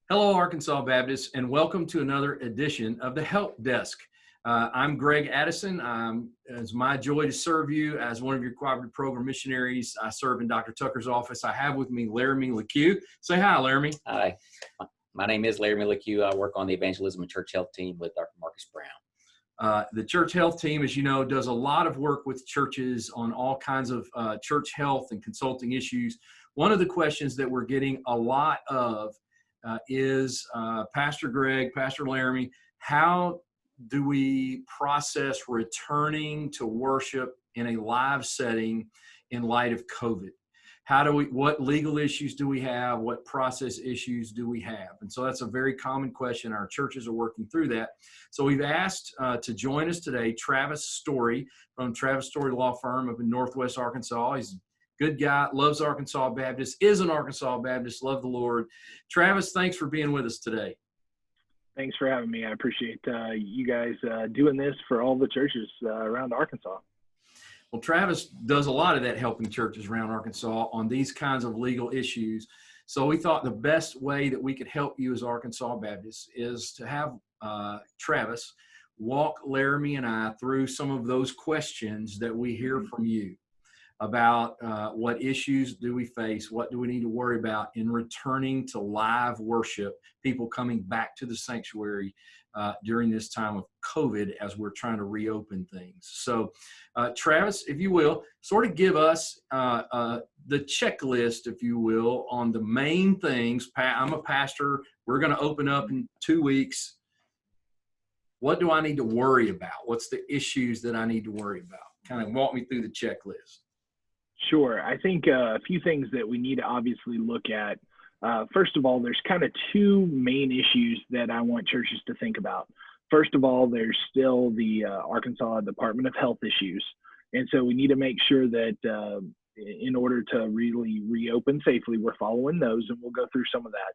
Hello, Arkansas Baptists, and welcome to another edition of the Help Desk. I'm Greg Addison. It's my joy to serve you as one of your cooperative program missionaries. I serve in Dr. Tucker's office. I have with me Laramie LeCue. Say hi, Laramie. Hi, my name is Laramie LeCue. I work on the evangelism and church health team with Dr. Marcus Brown. The church health team, as you know, does a lot of work with churches on all kinds of church health and consulting issues. One of the questions that we're getting a lot of is Pastor Greg, Pastor Laramie, how do we process returning to worship in a live setting in light of COVID? What legal issues do we have? What process issues do we have? And so that's a very common question. Our churches are working through that. So we've asked to join us today, Travis Story from Travis Story Law Firm up in Northwest Arkansas. He's a good guy, loves Arkansas Baptist, is an Arkansas Baptist, love the Lord. Travis, thanks for being with us today. Thanks for having me. I appreciate you guys doing this for all the churches around Arkansas. Well, Travis does a lot of that, helping churches around Arkansas on these kinds of legal issues. So we thought the best way that we could help you as Arkansas Baptists is to have Travis walk Laramie and I through some of those questions that we hear from you about what issues do we face, what do we need to worry about in returning to live worship, people coming back to the sanctuary during this time of COVID as we're trying to reopen things. So Travis, if you will, sort of give us the checklist, if you will, on the main things. I'm a pastor. We're going to open up in 2 weeks. What do I need to worry about? What's the issues that I need to worry about? Kind of walk me through the checklist. Sure. I think a few things that we need to obviously look at. First of all, there's kind of two main issues that I want churches to think about. First of all, there's still the Arkansas Department of Health issues. And so we need to make sure that in order to really reopen safely, we're following those, and we'll go through some of that.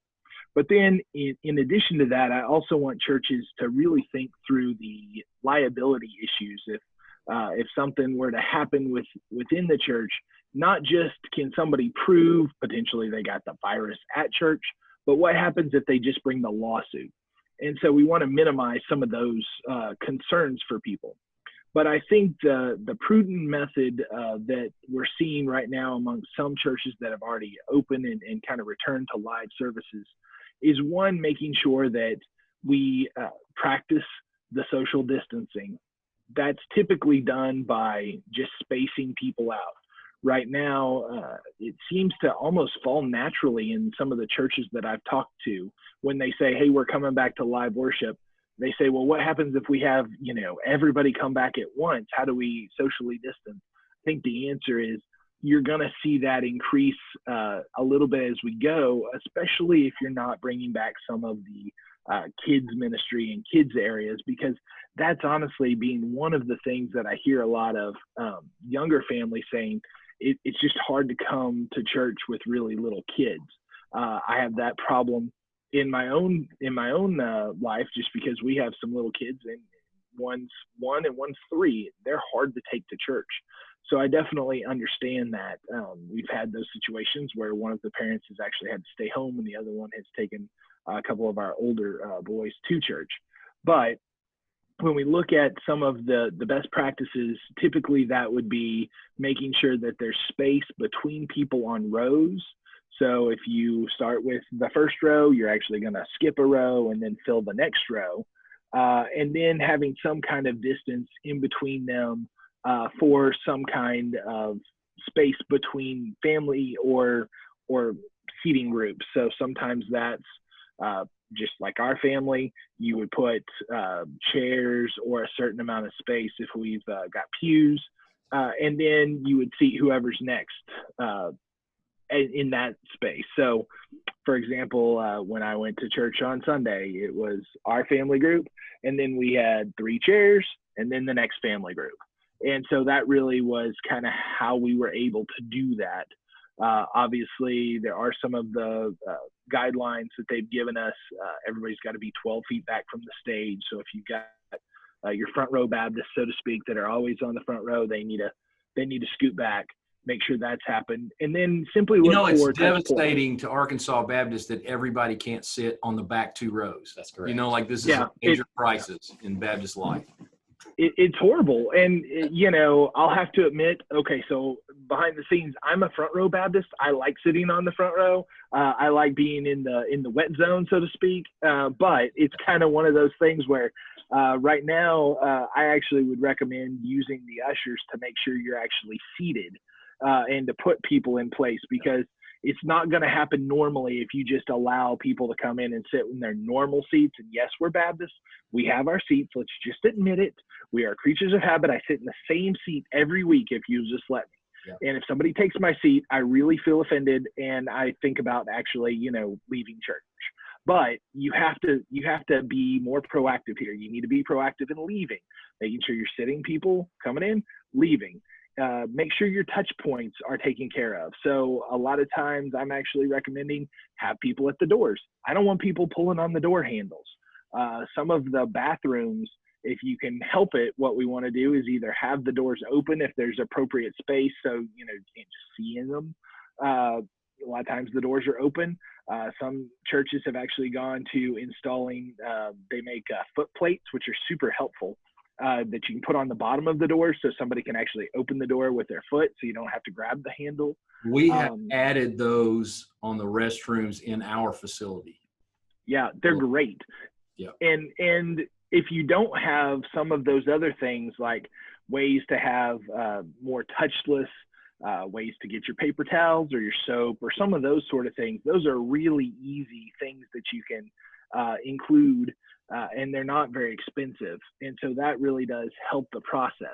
But then in addition to that, I also want churches to really think through the liability issues. If something were to happen within the church, not just can somebody prove potentially they got the virus at church, but what happens if they just bring the lawsuit? And so we want to minimize some of those concerns for people. But I think the prudent method that we're seeing right now among some churches that have already opened and kind of returned to live services is, one, making sure that we practice the social distancing. That's typically done by just spacing people out. Right now, it seems to almost fall naturally in some of the churches that I've talked to when they say, hey, we're coming back to live worship. They say, well, what happens if we have, everybody come back at once? How do we socially distance? I think the answer is you're going to see that increase a little bit as we go, especially if you're not bringing back some of the kids ministry and kids areas, because that's honestly being one of the things that I hear a lot of younger families saying. It's just hard to come to church with really little kids. I have that problem in my own life, just because we have some little kids, and one's 1 and one's 3. They're hard to take to church. So I definitely understand that. We've had those situations where one of the parents has actually had to stay home, and the other one has taken a couple of our older boys to church. But when we look at some of the best practices, typically that would be making sure that there's space between people on rows. So if you start with the first row, you're actually going to skip a row and then fill the next row. And then having some kind of distance in between them for some kind of space between family or seating groups. So sometimes that's just like our family, you would put chairs or a certain amount of space if we've got pews, and then you would seat whoever's next in that space. So, for example, when I went to church on Sunday, it was our family group, and then we had 3 chairs, and then the next family group. And so that really was kind of how we were able to do that. Obviously, there are some of the guidelines that they've given us. Everybody's got to be 12 feet back from the stage. So if you've got your front row Baptists, so to speak, that are always on the front row, they need to scoot back. make sure that's happened. And then simply You look know, it's for touch points. devastating to Arkansas Baptist that everybody can't sit on the back 2 rows. That's correct. You know, like this is Yeah, a major crisis in Baptist life. It's horrible. And, I'll have to admit, okay, so behind the scenes, I'm a front row Baptist. I like sitting on the front row. I like being in the wet zone, so to speak. But it's kind of one of those things where right now I actually would recommend using the ushers to make sure you're actually seated and to put people in place, because it's not going to happen normally if you just allow people to come in and sit in their normal seats. And yes, we're Baptists. We have our seats. Let's just admit it. We are creatures of habit. I sit in the same seat every week if you just let me. Yeah. And if somebody takes my seat, I really feel offended, and I think about actually, leaving church. But you have to be more proactive here. You need to be proactive in leaving, making sure you're sitting people coming in, leaving. Make sure your touch points are taken care of. So a lot of times I'm actually recommending have people at the doors. I don't want people pulling on the door handles. Some of the bathrooms, if you can help it, what we want to do is either have the doors open if there's appropriate space, so you can't just see in them. A lot of times the doors are open. Some churches have actually gone to installing, they make foot plates, which are super helpful. That you can put on the bottom of the door so somebody can actually open the door with their foot, so you don't have to grab the handle. We have added those on the restrooms in our facility. Yeah, they're great. Yeah. And if you don't have some of those other things, like ways to have more touchless, ways to get your paper towels or your soap or some of those sort of things, those are really easy things that you can include. And they're not very expensive, and so that really does help the process.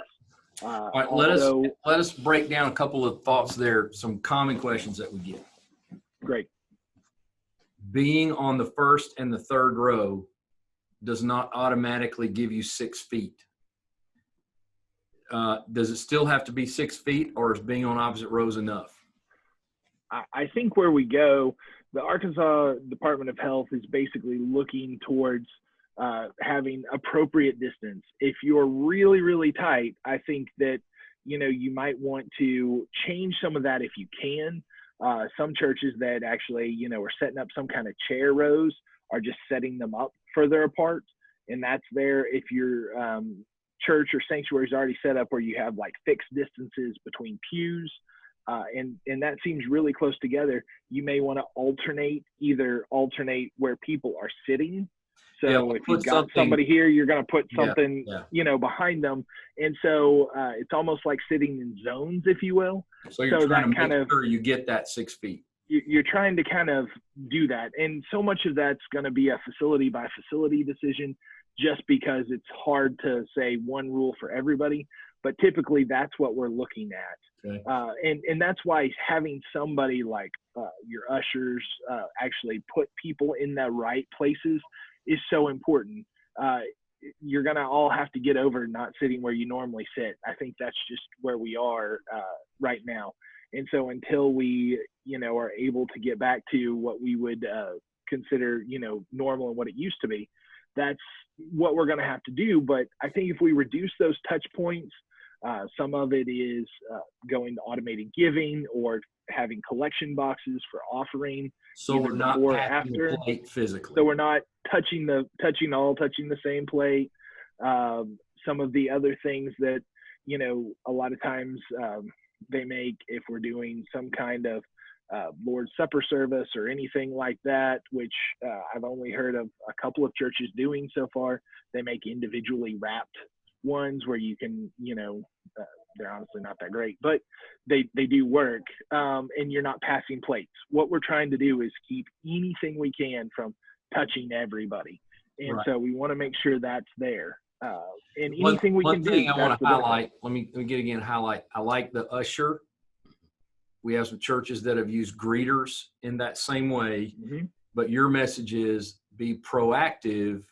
All right, let us break down a couple of thoughts there. Some common questions that we get. Great. Being on the first and the third row does not automatically give you 6 feet. Does it still have to be 6 feet, or is being on opposite rows enough? I think where we go, the Arkansas Department of Health is basically looking towards having appropriate distance. If you're really, really tight, I think that, you might want to change some of that if you can. Some churches that actually, are setting up some kind of chair rows are just setting them up further apart. And that's there if your church or sanctuary is already set up where you have like fixed distances between pews. And that seems really close together. You may want to alternate where people are sitting. So if you've got somebody here, you're going to put something, behind them. And so it's almost like sitting in zones, if you will. So you're trying to make sure you get that 6 feet. You're trying to kind of do that. And so much of that's going to be a facility by facility decision, just because it's hard to say one rule for everybody. But typically that's what we're looking at. Okay. And that's why having somebody like your ushers actually put people in the right places is so important. You're going to all have to get over not sitting where you normally sit. I think that's just where we are right now. And so until we, are able to get back to what we would consider, normal and what it used to be, that's what we're going to have to do. But I think if we reduce those touch points, some of it is going to automated giving or having collection boxes for offering. So we're not passing the plate physically. So we're not touching the same plate. Some of the other things that, a lot of times they make, if we're doing some kind of Lord's Supper service or anything like that, which I've only heard of a couple of churches doing so far, they make individually wrapped ones where you can, they're honestly not that great, but they do work, and you're not passing plates. What we're trying to do is keep anything we can from touching everybody. And right. So we want to make sure that's there. And anything we can do. One thing I want to highlight, let me get again, highlight. I like the usher. We have some churches that have used greeters in that same way, but your message is be proactive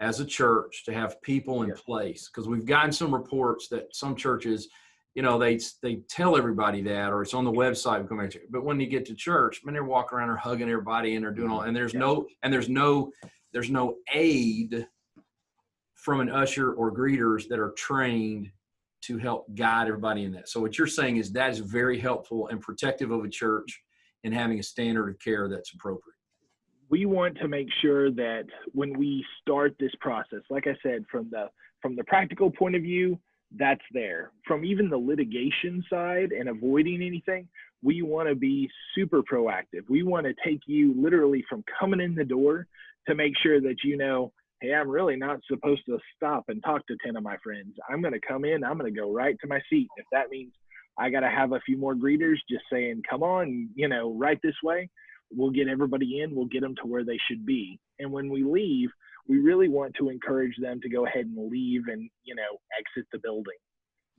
as a church to have people in place, because we've gotten some reports that some churches, they tell everybody that, or it's on the website, but when you get to church, they're walking around or hugging everybody and they're doing all, and there's no aid from an usher or greeters that are trained to help guide everybody in that. So what you're saying is that is very helpful and protective of a church in having a standard of care that's appropriate. We want to make sure that when we start this process, like I said, from the practical point of view, that's there. From even the litigation side and avoiding anything, we want to be super proactive. We want to take you literally from coming in the door to make sure that you know, hey, I'm really not supposed to stop and talk to 10 of my friends. I'm going to come in, I'm going to go right to my seat. If that means I got to have a few more greeters just saying, come on, you know, right this way, we'll get everybody in, we'll get them to where they should be. And when we leave, we really want to encourage them to go ahead and leave and, you know, exit the building.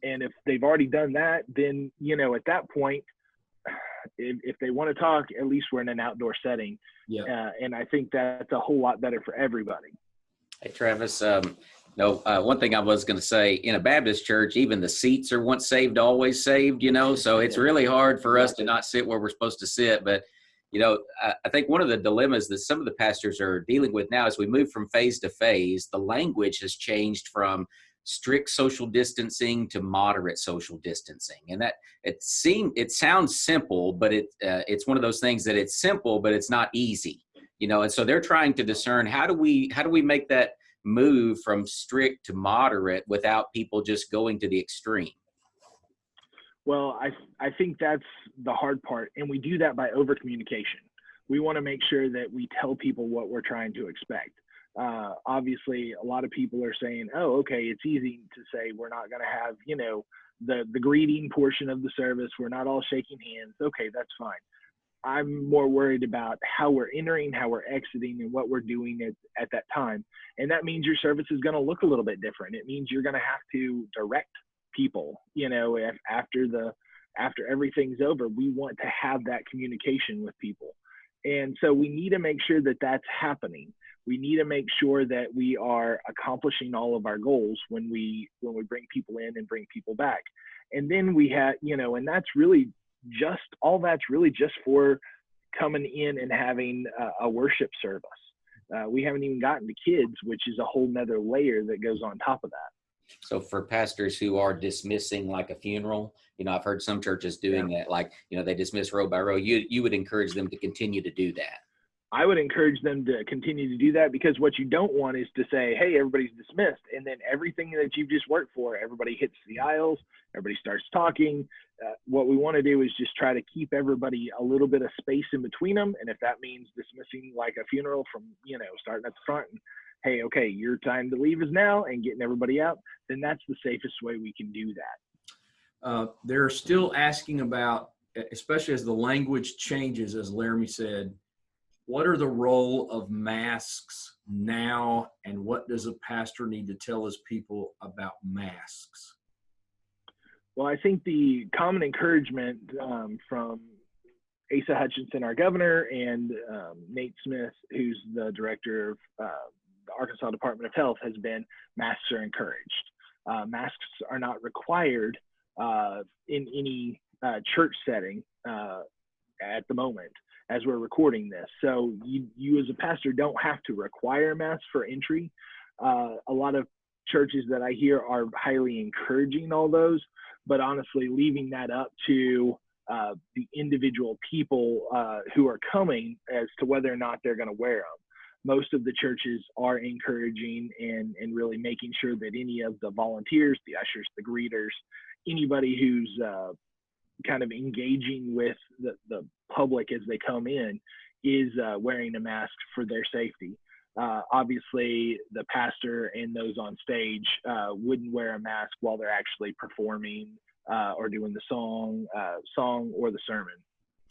And if they've already done that, then, you know, at that point, if they want to talk, at least we're in an outdoor setting. Yeah. And I think that's a whole lot better for everybody. Hey, Travis, one thing I was going to say, in a Baptist church, even the seats are once saved, always saved, you know, so it's really hard for us to not sit where we're supposed to sit. But, you know, I think one of the dilemmas that some of the pastors are dealing with now as we move from phase to phase, the language has changed from strict social distancing to moderate social distancing. And that it sounds simple, but it's one of those things that it's simple, but it's not easy, you know. And so they're trying to discern how do we make that move from strict to moderate without people just going to the extreme. Well, I think that's the hard part. And we do that by over communication. We want to make sure that we tell people what we're trying to expect. Obviously, a lot of people are saying, oh, okay, it's easy to say we're not going to have, you know, the greeting portion of the service. We're not all shaking hands. Okay, that's fine. I'm more worried about how we're entering, how we're exiting, and what we're doing at that time. And that means your service is going to look a little bit different. It means you're going to have to direct people, you know, after everything's over. We want to have that communication with people. And so we need to make sure that that's happening. We need to make sure that we are accomplishing all of our goals when we bring people in and bring people back. And then we have, you know, and that's really just for coming in and having a worship service. We haven't even gotten to kids, which is a whole nother layer that goes on top of that. So for pastors who are dismissing like a funeral, you know, I've heard some churches doing that, like, you know, they dismiss row by row. You would encourage them to continue to do that. I would encourage them to continue to do that, because what you don't want is to say, hey, everybody's dismissed, and then everything that you've just worked for, everybody hits the aisles, everybody starts talking. What we want to do is just try to keep everybody a little bit of space in between them. And if that means dismissing like a funeral from, you know, starting at the front and, hey, okay, your time to leave is now, and getting everybody out, then that's the safest way we can do that. They're still asking about, especially as the language changes, as Laramie said, what are the role of masks now, and what does a pastor need to tell his people about masks? Well, I think the common encouragement from Asa Hutchinson, our governor, and Nate Smith, who's the director of the Arkansas Department of Health, has been masks are encouraged. Masks are not required in any church setting at the moment as we're recording this. So you as a pastor don't have to require masks for entry. A lot of churches that I hear are highly encouraging all those, but honestly leaving that up to the individual people who are coming as to whether or not they're going to wear them. Most of the churches are encouraging and really making sure that any of the volunteers, the ushers, the greeters, anybody who's kind of engaging with the public as they come in is wearing a mask for their safety. Obviously, the pastor and those on stage wouldn't wear a mask while they're actually performing or doing the song or the sermon.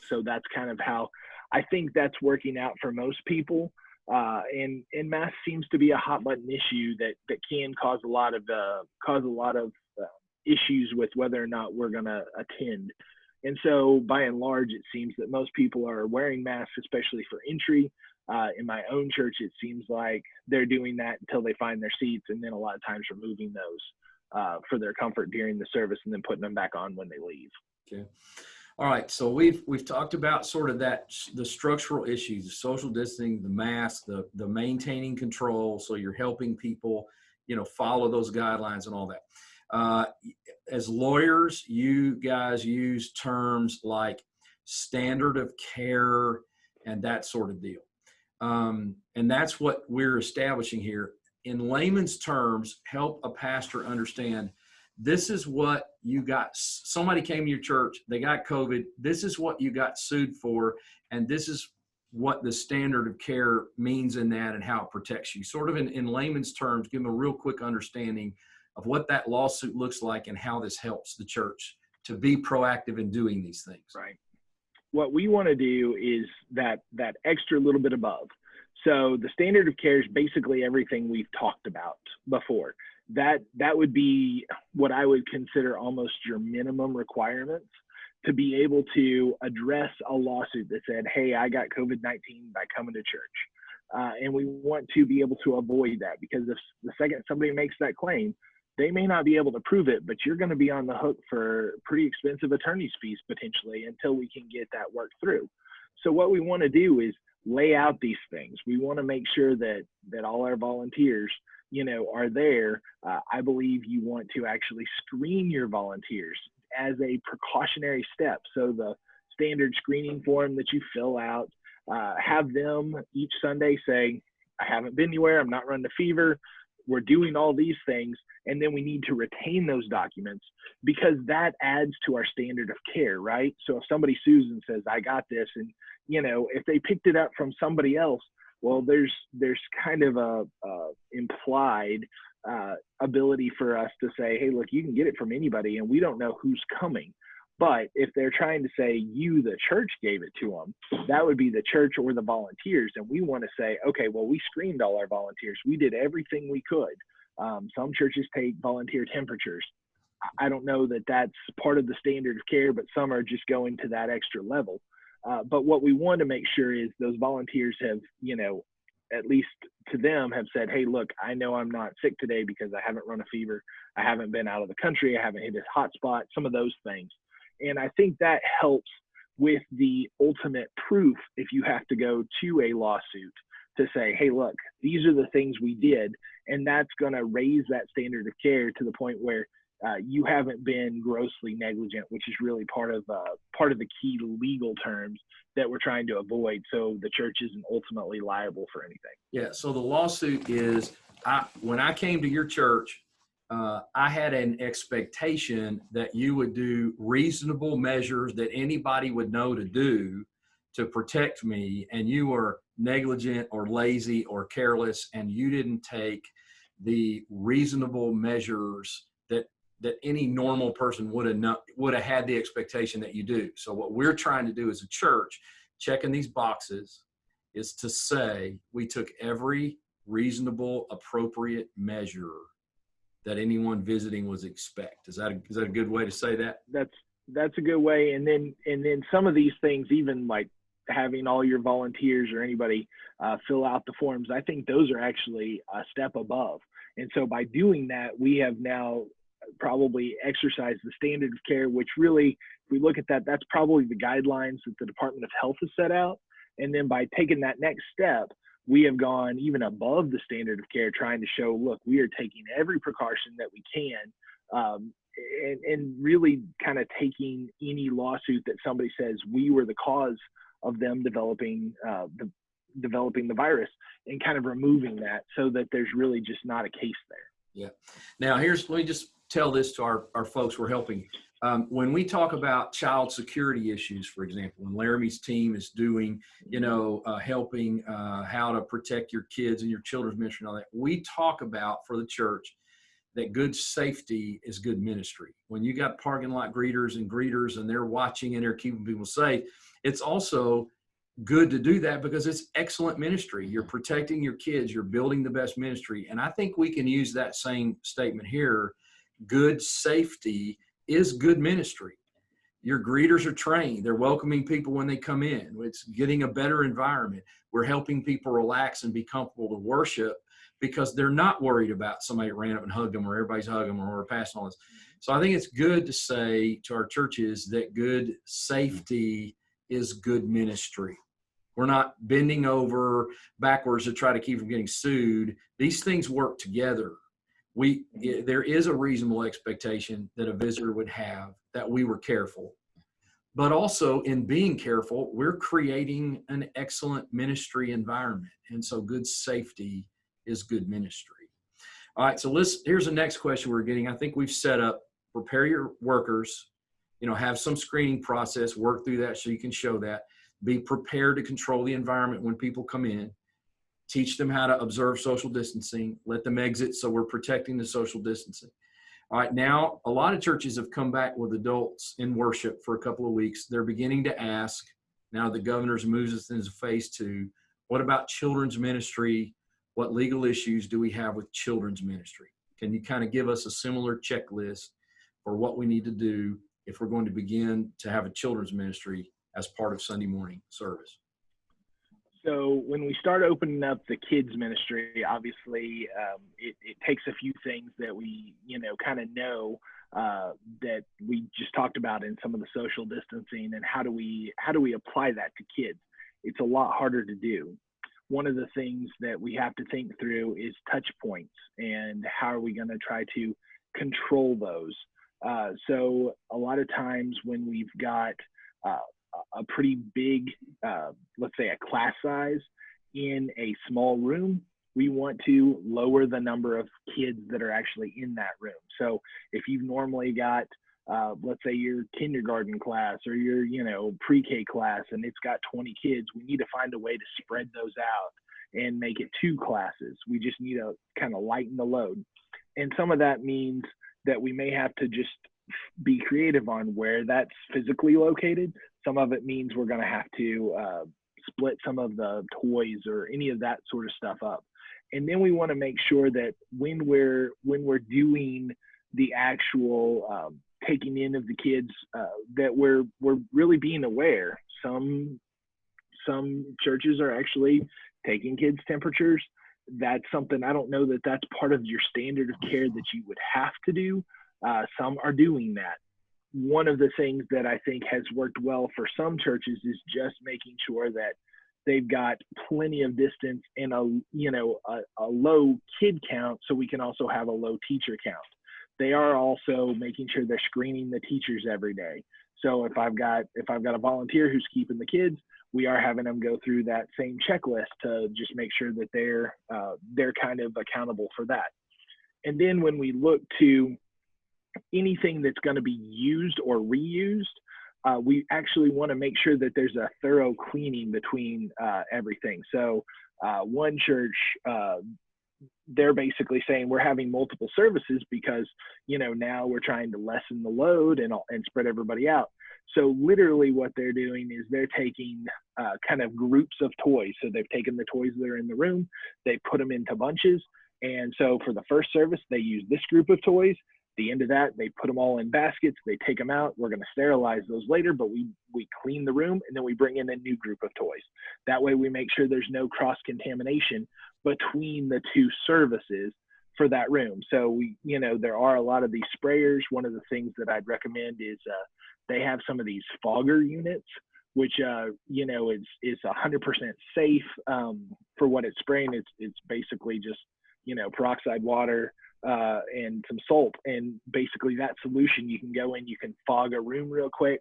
So that's kind of how I think that's working out for most people. And mask seems to be a hot button issue that can cause a lot of issues with whether or not we're going to attend. And so by and large, it seems that most people are wearing masks, especially for entry. In my own church, it seems like they're doing that until they find their seats, and then a lot of times removing those for their comfort during the service and then putting them back on when they leave. Okay. All right. So we've talked about sort of the structural issues, the social distancing, the mask, the maintaining control. So you're helping people, you know, follow those guidelines and all that. Uh, as lawyers, you guys use terms like standard of care and that sort of deal. And that's what we're establishing here. In layman's terms, help a pastor understand this is what you got. Somebody came to your church, they got COVID. This is what you got sued for. And this is what the standard of care means in that and how it protects you. Sort of in layman's terms, give them a real quick understanding of what that lawsuit looks like and how this helps the church to be proactive in doing these things. Right. What we want to do is that extra little bit above. So the standard of care is basically everything we've talked about before. That would be what I would consider almost your minimum requirements to be able to address a lawsuit that said, hey, I got COVID-19 by coming to church. And we want to be able to avoid that, because if the second somebody makes that claim, they may not be able to prove it, but you're going to be on the hook for pretty expensive attorney's fees potentially until we can get that worked through. So what we want to do is lay out these things. We want to make sure that all our volunteers, are there. I believe you want to actually screen your volunteers as a precautionary step. So the standard screening form that you fill out, have them each Sunday say, I haven't been anywhere, I'm not running a fever, we're doing all these things. And then we need to retain those documents, because that adds to our standard of care, right? So if somebody sues and says, I got this, and if they picked it up from somebody else, well, there's kind of a implied ability for us to say, hey, look, you can get it from anybody, and we don't know who's coming. But if they're trying to say you, the church, gave it to them, that would be the church or the volunteers. And we want to say, okay, well, we screened all our volunteers. We did everything we could. Some churches take volunteer temperatures. I don't know that that's part of the standard of care, but some are just going to that extra level. But what we want to make sure is those volunteers have, at least to them, have said, hey, look, I know I'm not sick today because I haven't run a fever. I haven't been out of the country. I haven't hit a hot spot, some of those things. And I think that helps with the ultimate proof if you have to go to a lawsuit to say, hey, look, these are the things we did. And that's going to raise that standard of care to the point where you haven't been grossly negligent, which is really part of the key legal terms that we're trying to avoid, so the church isn't ultimately liable for anything. Yeah, so the lawsuit is, when I came to your church, I had an expectation that you would do reasonable measures that anybody would know to do to protect me, and you were negligent or lazy or careless, and you didn't take the reasonable measures that any normal person would have had the expectation that you do. So what we're trying to do as a church, checking these boxes, is to say we took every reasonable, appropriate measure that anyone visiting was expect. Is that a good way to say that? That's a good way. And then some of these things, even like having all your volunteers or anybody fill out the forms, I think those are actually a step above. And so by doing that, we have now probably exercised the standard of care, which really, if we look at that, that's probably the guidelines that the Department of Health has set out. And then by taking that next step, we have gone even above the standard of care, trying to show, look, we are taking every precaution that we can, and really kind of taking any lawsuit that somebody says we were the cause of them developing the virus, and kind of removing that so that there's really just not a case there. Yeah. Now let me just tell this to our folks we're helping. When we talk about child security issues, for example, when Laramie's team is doing, helping how to protect your kids and your children's ministry and all that, we talk about for the church that good safety is good ministry. When you got parking lot greeters and they're watching and they're keeping people safe, it's also good to do that because it's excellent ministry. You're protecting your kids, you're building the best ministry. And I think we can use that same statement here. Good safety is good ministry. Your greeters are trained. They're welcoming people when they come in. It's getting a better environment. We're helping people relax and be comfortable to worship because they're not worried about somebody that ran up and hugged them or everybody's hugging them or we're passing all this. So I think it's good to say to our churches that good safety is good ministry. We're not bending over backwards to try to keep from getting sued. These things work together. there is a reasonable expectation that a visitor would have that we were careful. But also in being careful, we're creating an excellent ministry environment. And so good safety is good ministry. All right, so here's the next question we're getting. I think we've set up, prepare your workers, have some screening process, work through that so you can show that. Be prepared to control the environment when people come in. Teach them how to observe social distancing. Let them exit so we're protecting the social distancing. All right, now a lot of churches have come back with adults in worship for a couple of weeks. They're beginning to ask, now the governor's moves us into phase 2, what about children's ministry? What legal issues do we have with children's ministry? Can you kind of give us a similar checklist for what we need to do if we're going to begin to have a children's ministry as part of Sunday morning service? So when we start opening up the kids ministry, obviously it takes a few things that we, kind of know that we just talked about in some of the social distancing, and how do we apply that to kids? It's a lot harder to do. One of the things that we have to think through is touch points, and how are we going to try to control those? So a lot of times when we've got a pretty big, let's say a class size in a small room, we want to lower the number of kids that are actually in that room. So if you've normally got, let's say your kindergarten class or your, pre-K class, and it's got 20 kids, we need to find a way to spread those out and make it 2 classes. We just need to kind of lighten the load. And some of that means that we may have to just be creative on where that's physically located. Some of it means we're going to have to split some of the toys or any of that sort of stuff up. And then we want to make sure that when we're doing the actual taking in of the kids, that we're really being aware. Some churches are actually taking kids' temperatures. That's something, I don't know that that's part of your standard of care that you would have to do. Some are doing that. One of the things that I think has worked well for some churches is just making sure that they've got plenty of distance and a low kid count, so we can also have a low teacher count. They are also making sure they're screening the teachers every day. So if I've got a volunteer who's keeping the kids, we are having them go through that same checklist to just make sure that they're kind of accountable for that. And then when we look to anything that's going to be used or reused, we actually want to make sure that there's a thorough cleaning between everything. So one church, they're basically saying we're having multiple services because, now we're trying to lessen the load and spread everybody out. So literally what they're doing is they're taking kind of groups of toys. So they've taken the toys that are in the room, they put them into bunches. And so for the first service, they use this group of toys. The end of that, they put them all in baskets, they take them out. We're going to sterilize those later, but we clean the room and then we bring in a new group of toys. That way we make sure there's no cross-contamination between the 2 services for that room. So there are a lot of these sprayers. One of the things that I'd recommend is they have some of these fogger units, which is 100% safe for what it's spraying. It's basically just peroxide water and some salt, and basically that solution, you can go in, you can fog a room real quick.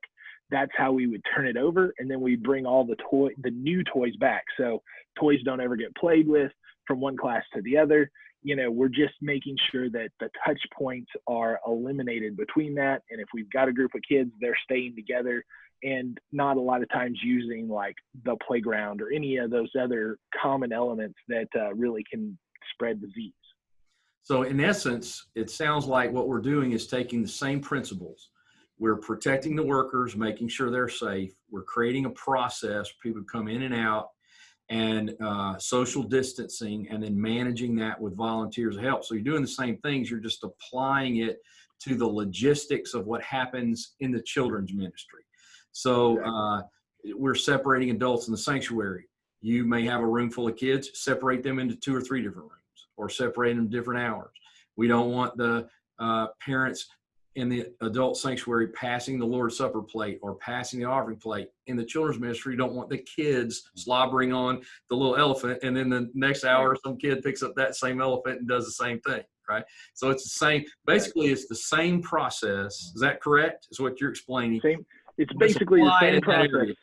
That's how we would turn it over, and then we bring all the new toys back, so toys don't ever get played with from one class to the other. We're just making sure that the touch points are eliminated between that, and if we've got a group of kids, they're staying together and not a lot of times using like the playground or any of those other common elements that really can spread disease. So in essence, it sounds like what we're doing is taking the same principles. We're protecting the workers, making sure they're safe. We're creating a process for people to come in and out, and social distancing, and then managing that with volunteers to help. So you're doing the same things, you're just applying it to the logistics of what happens in the children's ministry. So we're separating adults in the sanctuary. You may have a room full of kids, separate them into 2 or 3 different rooms, or separate them different hours. We don't want the parents in the adult sanctuary passing the Lord's Supper plate or passing the offering plate. In the children's ministry, you don't want the kids slobbering on the little elephant, and then the next hour some kid picks up that same elephant and does the same thing. right? So it's the same, basically it's the same process. Is that correct? Is what you're explaining? Same. It's Just basically the applied same in that process. area.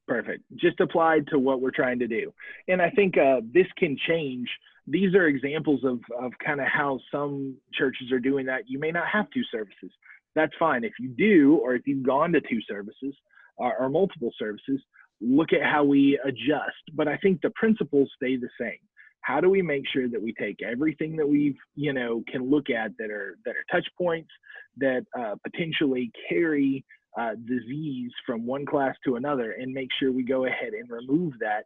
Perfect. Just applied to what we're trying to do. And I think this can change. These are examples of kind of how some churches are doing that. You may not have 2 services. That's fine. If you do, or if you've gone to 2 services or multiple services, look at how we adjust. But I think the principles stay the same. How do we make sure that we take everything that we've, can look at that are touch points that potentially carry disease from one class to another, and make sure we go ahead and remove that,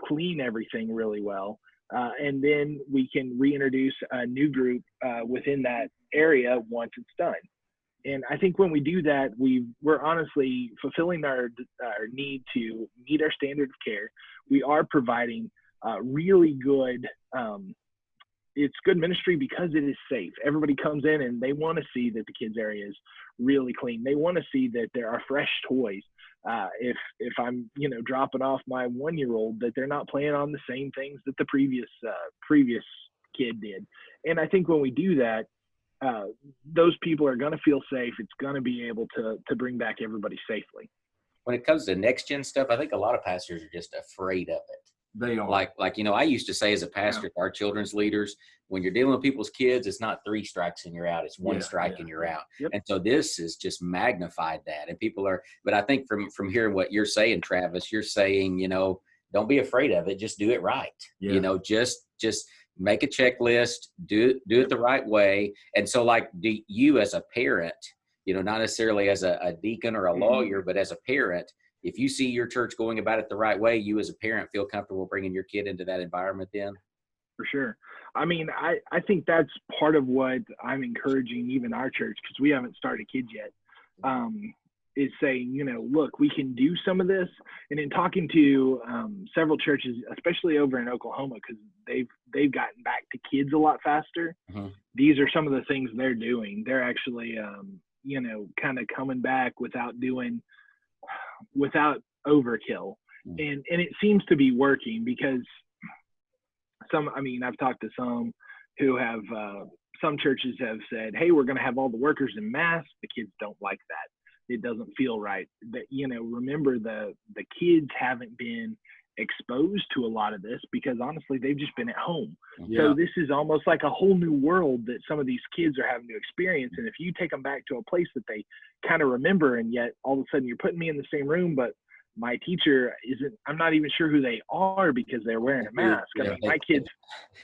clean everything really well, and then we can reintroduce a new group within that area once it's done. And I think when we do that, we're honestly fulfilling our need to meet our standard of care. We are providing really good, it's good ministry because it is safe. Everybody comes in and they want to see that the kids area is really clean. They want to see that there are fresh toys. If I'm, dropping off my 1-year-old, that they're not playing on the same things that the previous kid did. And I think when we do that, those people are going to feel safe. It's going to be able to bring back everybody safely. When it comes to next gen stuff, I think a lot of pastors are just afraid of it. They are. Like I used to say as a pastor to our children's leaders, when you're dealing with people's kids, it's not 3 strikes and you're out. It's 1 strike and you're out. Yep. And so this is just magnified that. And people are, but I think from hearing what you're saying, Travis, you're saying, don't be afraid of it. Just do it right. Yeah. Just make a checklist, do it the right way. And so like, do you as a parent, not necessarily as a deacon or a lawyer, but as a parent, if you see your church going about it the right way, you as a parent feel comfortable bringing your kid into that environment then? For sure. I mean, I think that's part of what I'm encouraging even our church, because we haven't started kids yet, is saying, look, we can do some of this. And in talking to several churches, especially over in Oklahoma, because they've gotten back to kids a lot faster. Mm-hmm. These are some of the things they're doing. They're actually, kind of coming back without overkill. And it seems to be working, because I've talked to some who have, some churches have said, hey, we're going to have all the workers in masks. The kids don't like that. It doesn't feel right. That, remember the kids haven't been exposed to a lot of this because honestly, they've just been at home. Yeah. So this is almost like a whole new world that some of these kids are having to experience. And if you take them back to a place that they kind of remember, and yet all of a sudden you're putting me in the same room, but my teacher I'm not even sure who they are because they're wearing a mask. Yeah, I mean, my kids,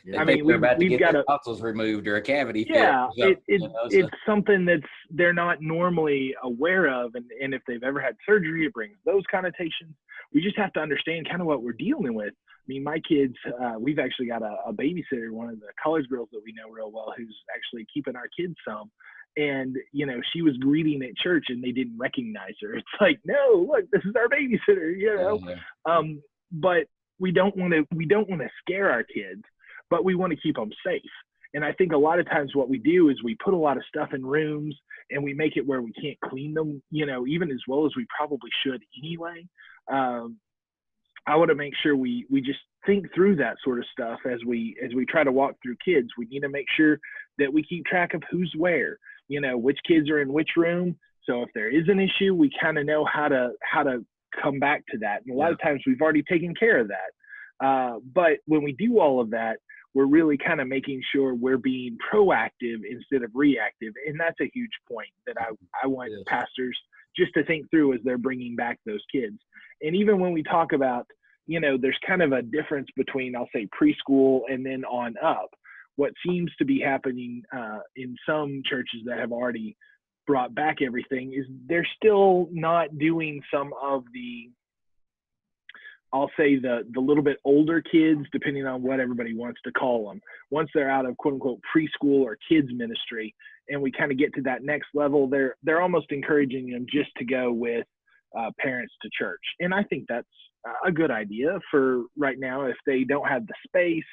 they're about to we've get got their tonsils removed or a cavity yeah, filled. it's something they're not normally aware of. And if they've ever had surgery, it brings those connotations. We just have to understand kind of what we're dealing with. I mean, my kids, we've actually got a babysitter, one of the college girls that we know real well, who's actually keeping our kids some. And, she was greeting at church and they didn't recognize her. It's like, no, look, this is our babysitter, but we don't want to scare our kids, but we want to keep them safe. And I think a lot of times what we do is we put a lot of stuff in rooms and we make it where we can't clean them, even as well as we probably should anyway. I want to make sure we just think through that sort of stuff as we try to walk through kids. We need to make sure that we keep track of who's where, which kids are in which room. So if there is an issue, we kind of know how to come back to that. And a lot of times we've already taken care of that. But when we do all of that, we're really kind of making sure we're being proactive instead of reactive. And that's a huge point that I want pastors just to think through as they're bringing back those kids. And even when we talk about, there's kind of a difference between, I'll say, preschool and then on up. What seems to be happening in some churches that have already brought back everything is they're still not doing some of the, I'll say the little bit older kids, depending on what everybody wants to call them. Once they're out of quote unquote preschool or kids ministry, and we kind of get to that next level, they're almost encouraging them just to go with parents to church. And I think that's a good idea for right now. If they don't have the space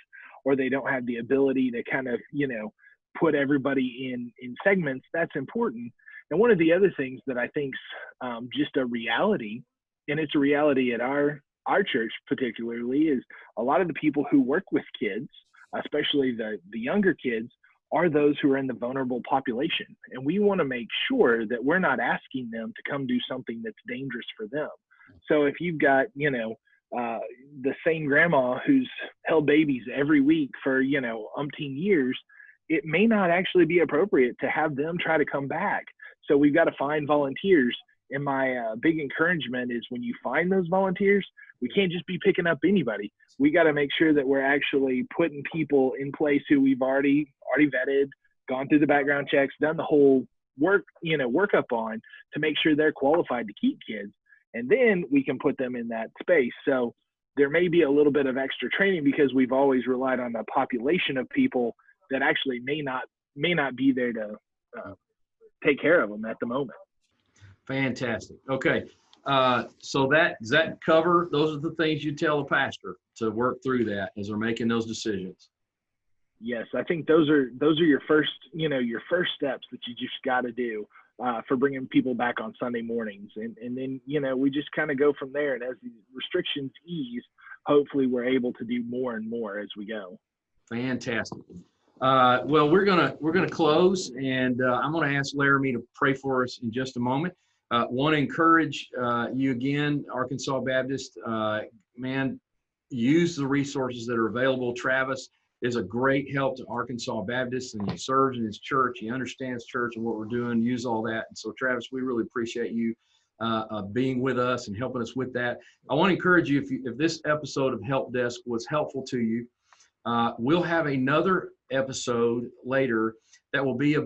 or they don't have the ability to kind of, put everybody in segments, that's important. And one of the other things that I think's just a reality, and it's a reality at our church particularly, is a lot of the people who work with kids, especially the younger kids, are those who are in the vulnerable population. And we want to make sure that we're not asking them to come do something that's dangerous for them. So if you've got, the same grandma who's held babies every week for, umpteen years, it may not actually be appropriate to have them try to come back. So we've got to find volunteers. And my big encouragement is when you find those volunteers, we can't just be picking up anybody. We got to make sure that we're actually putting people in place who we've already vetted, gone through the background checks, done the whole workup on to make sure they're qualified to keep kids. And then we can put them in that space. So there may be a little bit of extra training because we've always relied on the population of people that actually may not be there to take care of them at the moment. Fantastic. Okay. So does that cover, those are the things you tell the pastor to work through that as they're making those decisions? Yes, I think those are your first steps that you just got to do for bringing people back on Sunday mornings. And then, we just kind of go from there. And as the restrictions ease, hopefully we're able to do more and more as we go. Fantastic. Well, we're gonna close, and I'm gonna ask Laramie to pray for us in just a moment. Want to encourage you again, Arkansas Baptist, man, use the resources that are available. Travis is a great help to Arkansas Baptist, and he serves in his church. He understands church and what we're doing. Use all that. And so, Travis, we really appreciate you being with us and helping us with that. I want to encourage you, if this episode of Help Desk was helpful to you, we'll have another episode later that will be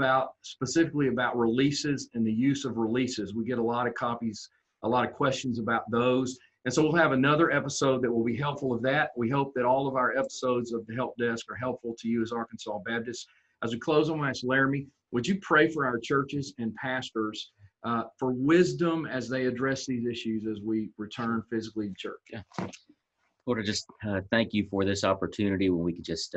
specifically about releases and the use of releases. We get a lot of copies, a lot of questions about those. And so we'll have another episode that will be helpful of that. We hope that all of our episodes of the Help Desk are helpful to you as Arkansas Baptists. As we close, I'm going to ask Laramie, would you pray for our churches and pastors for wisdom as they address these issues as we return physically to church? Yeah. Lord, I just thank you for this opportunity when we could just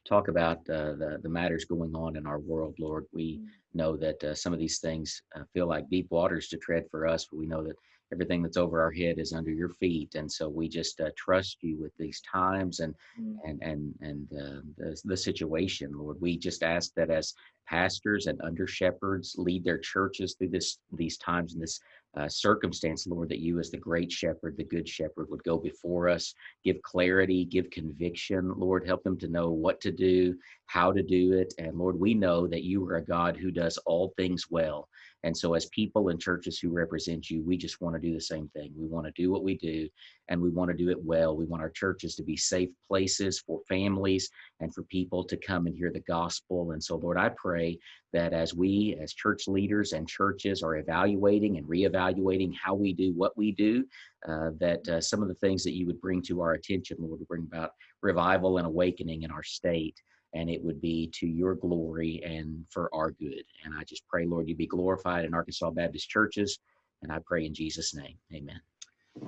talk about the matters going on in our world, Lord. We know that some of these things feel like deep waters to tread for us, but we know that everything that's over our head is under your feet. And so we just trust you with these times and the situation, Lord. We just ask that as pastors and under shepherds lead their churches through these times and this circumstance, Lord, that you as the great shepherd, the good shepherd, would go before us, give clarity, give conviction. Lord, help them to know what to do, how to do it. And Lord, we know that you are a God who does all things well. And so as people and churches who represent you, we just want to do the same thing. We want to do what we do, and we want to do it well. We want our churches to be safe places for families and for people to come and hear the gospel. And so, Lord, I pray that as we, as church leaders and churches, are evaluating and reevaluating how we do what we do, that some of the things that you would bring to our attention, Lord, would bring about revival and awakening in our state. And it would be to your glory and for our good. And I just pray, Lord, you be glorified in Arkansas Baptist churches. And I pray in Jesus' name, amen.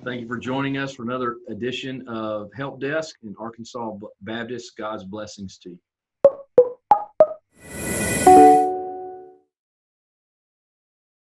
Thank you for joining us for another edition of Help Desk in Arkansas Baptist. God's blessings to you.